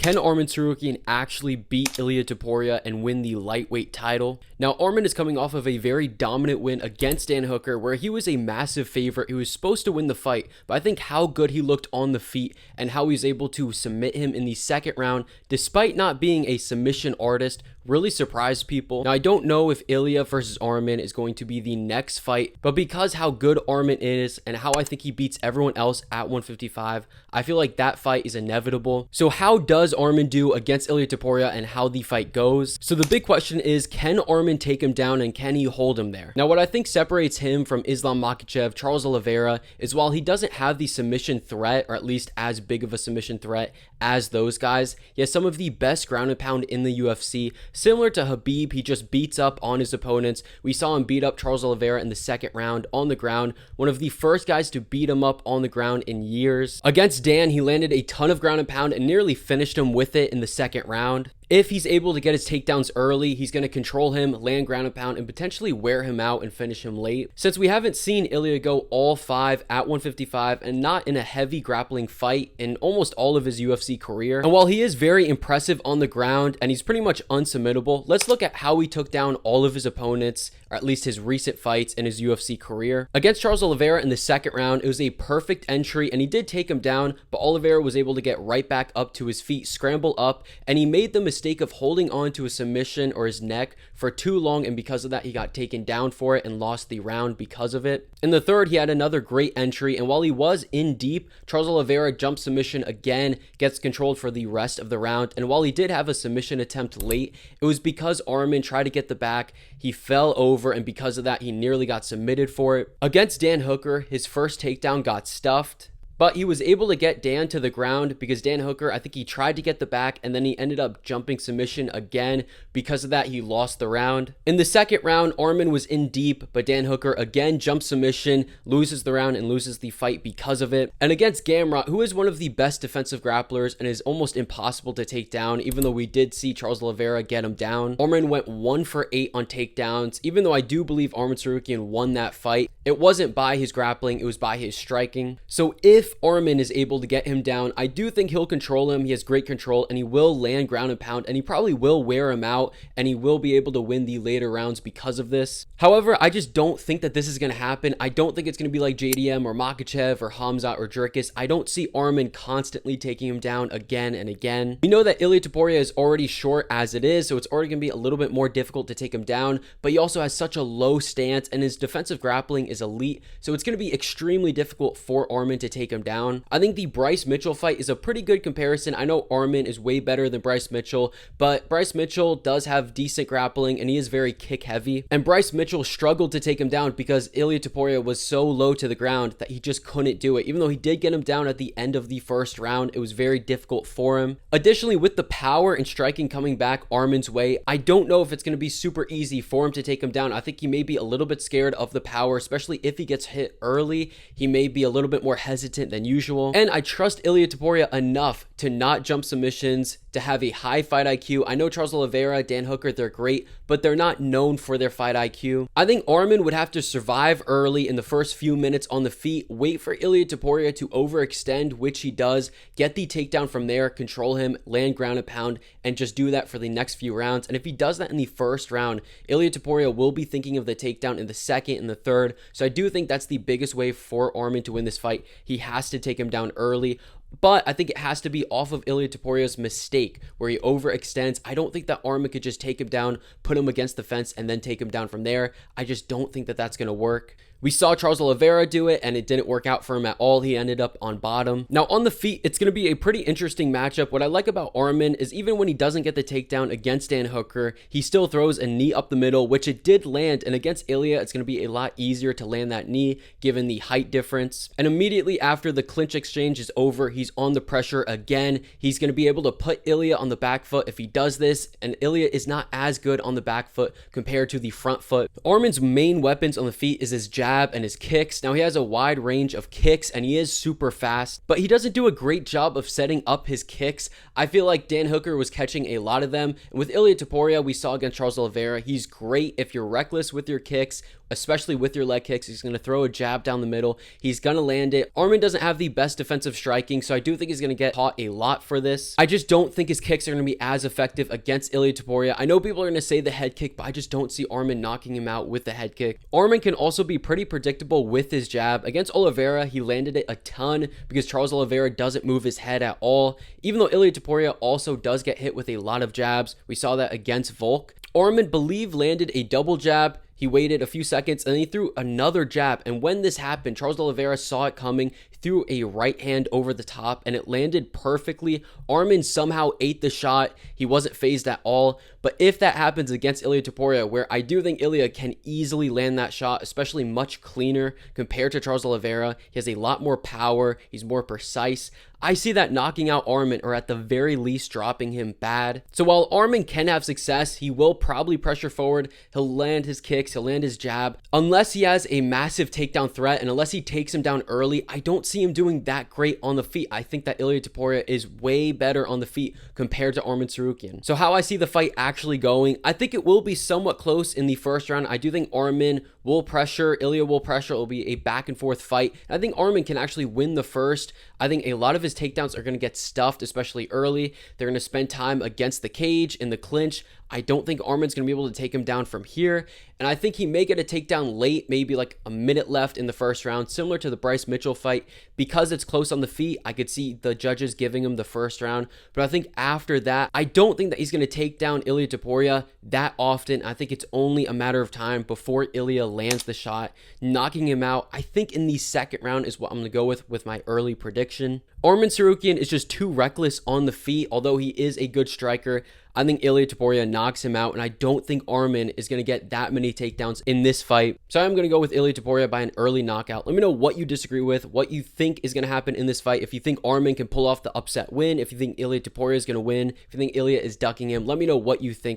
Can Arman Tsarukyan actually beat Ilia Topuria and win the lightweight title? Now, Arman is coming off of a very dominant win against Dan Hooker, where he was a massive favorite. He was supposed to win the fight, but I think how good he looked on the feet and how he was able to submit him in the second round, despite not being a submission artist, really surprised people. Now, I don't know if Ilia versus Arman is going to be the next fight, but because how good Arman is and how I think he beats everyone else at 155, I feel like that fight is inevitable. So how does Arman do against Ilia Topuria and how the fight goes? So the big question is, can Arman take him down and can he hold him there? Now, what I think separates him from Islam Makhachev, Charles Oliveira, is while he doesn't have the submission threat, or at least as big of a submission threat as those guys, he has some of the best ground and pound in the UFC. Similar to Khabib, he just beats up on his opponents. We saw him beat up Charles Oliveira in the second round on the ground, one of the first guys to beat him up on the ground in years. Against Dan, he landed a ton of ground and pound and nearly finished him with it in the second round. If he's able to get his takedowns early, he's going to control him, land ground and pound, and potentially wear him out and finish him late. Since we haven't seen Ilia go all 5 at 155 and not in a heavy grappling fight in almost all of his UFC career, and while he is very impressive on the ground and he's pretty much unsubmittable, let's look at how he took down all of his opponents, or at least his recent fights in his UFC career. Against Charles Oliveira in the second round, it was a perfect entry and he did take him down, but Oliveira was able to get right back up to his feet, scramble up, and he made the mistake of holding on to a submission or his neck for too long, and because of that he got taken down for it and lost the round because of it. In the third, he had another great entry, and while he was in deep, Charles Oliveira jump submission again, gets controlled for the rest of the round, and while he did have a submission attempt late, it was because Arman tried to get the back, he fell over, and because of that he nearly got submitted for it. Against Dan Hooker, his first takedown got stuffed, but he was able to get Dan to the ground because Dan Hooker, I think he tried to get the back and then he ended up jumping submission again. Because of that, he lost the round. In the second round, Arman was in deep, but Dan Hooker again jumps submission, loses the round and loses the fight because of it. And against Gamrot, who is one of the best defensive grapplers and is almost impossible to take down, even though we did see Charles Oliveira get him down, Arman went 1 for 8 on takedowns. Even though I do believe Arman Tsarukyan won that fight, it wasn't by his grappling, it was by his striking. So if Arman is able to get him down, I do think he'll control him. He has great control and he will land ground and pound and he probably will wear him out and he will be able to win the later rounds because of this. However, I just don't think that this is going to happen. I don't think it's going to be like JDM or Makhachev or Hamzat or Jerkis. I don't see Arman constantly taking him down again and again. We know that Ilia Topuria is already short as it is, so it's already going to be a little bit more difficult to take him down, but he also has such a low stance and his defensive grappling is elite, so it's going to be extremely difficult for Arman to take him down. I think the Bryce Mitchell fight is a pretty good comparison. I know Arman is way better than Bryce Mitchell, but Bryce Mitchell does have decent grappling and he is very kick heavy, and Bryce Mitchell struggled to take him down because Ilia Topuria was so low to the ground that he just couldn't do it. Even though he did get him down at the end of the first round, it was very difficult for him. Additionally, with the power and striking coming back Arman's way, I don't know if it's going to be super easy for him to take him down. I think he may be a little bit scared of the power, especially if he gets hit early. He may be a little bit more hesitant than usual. And I trust Ilia Topuria enough to not jump submissions, to have a high fight IQ. I know Charles Oliveira, Dan Hooker, they're great, but they're not known for their fight IQ. I think Arman would have to survive early in the first few minutes on the feet, wait for Ilia Topuria to overextend, which he does, get the takedown from there, control him, land ground and pound, and just do that for the next few rounds. And if he does that in the first round, Ilia Topuria will be thinking of the takedown in the second and the third. So I do think that's the biggest way for Arman to win this fight. He has to take him down early. But I think it has to be off of Ilia Topuria's mistake where he overextends. I don't think that Arman could just take him down, put him against the fence, and then take him down from there. I just don't think that that's going to work. We saw Charles Oliveira do it and it didn't work out for him at all. He ended up on bottom. Now on the feet, it's going to be a pretty interesting matchup. What I like about Arman is even when he doesn't get the takedown against Dan Hooker, he still throws a knee up the middle, which it did land. And against Ilia, it's going to be a lot easier to land that knee given the height difference. And immediately after the clinch exchange is over, he's on the pressure again. He's going to be able to put Ilia on the back foot if he does this. And Ilia is not as good on the back foot compared to the front foot. Arman's main weapons on the feet is his jab and his kicks. Now he has a wide range of kicks and he is super fast, but he doesn't do a great job of setting up his kicks. I feel like Dan Hooker was catching a lot of them, and with Ilia Topuria, we saw against Charles Oliveira, he's great if you're reckless with your kicks, especially with your leg kicks. He's going to throw a jab down the middle. He's going to land it. Arman doesn't have the best defensive striking, so I do think he's going to get caught a lot for this. I just don't think his kicks are going to be as effective against Ilia Topuria. I know people are going to say the head kick, but I just don't see Arman knocking him out with the head kick. Arman can also be pretty predictable with his jab. Against Oliveira, he landed it a ton because Charles Oliveira doesn't move his head at all. Even though Ilia Topuria also does get hit with a lot of jabs, we saw that against Volk. Arman, believe, landed a double jab. He waited a few seconds and he threw another jab. And when this happened, Charles Oliveira saw it coming, threw a right hand over the top, and it landed perfectly. Arman somehow ate the shot. He wasn't phased at all. But if that happens against Ilia Topuria, where I do think Ilia can easily land that shot, especially much cleaner compared to Charles Oliveira, he has a lot more power. He's more precise. I see that knocking out Arman, or at the very least dropping him bad. So while Arman can have success, he will probably pressure forward. He'll land his kicks, he'll land his jab. Unless he has a massive takedown threat, and unless he takes him down early, I don't see him doing that great on the feet. I think that Ilia Topuria is way better on the feet compared to Arman Tsarukyan. So how I see the fight actually going, I think it will be somewhat close in the first round. I do think Arman will pressure, Ilia will pressure. It will be a back and forth fight. I think Arman can actually win the first. I think a lot of his takedowns are going to get stuffed, especially early. They're going to spend time against the cage, in the clinch. I don't think Arman's going to be able to take him down from here. And I think he may get a takedown late, maybe like a minute left in the first round, similar to the Bryce Mitchell fight. Because it's close on the feet, I could see the judges giving him the first round. But I think after that, I don't think that he's going to take down Ilia Topuria that often. I think it's only a matter of time before Ilia lands the shot, knocking him out. I think in the second round is what I'm going to go with my early prediction. Arman Tsarukyan is just too reckless on the feet, although he is a good striker. I think Ilia Topuria knocks him out, and I don't think Arman is going to get that many takedowns in this fight. So I'm going to go with Ilia Topuria by an early knockout. Let me know what you disagree with, what you think is going to happen in this fight. If you think Arman can pull off the upset win, if you think Ilia Topuria is going to win, if you think Ilia is ducking him, let me know what you think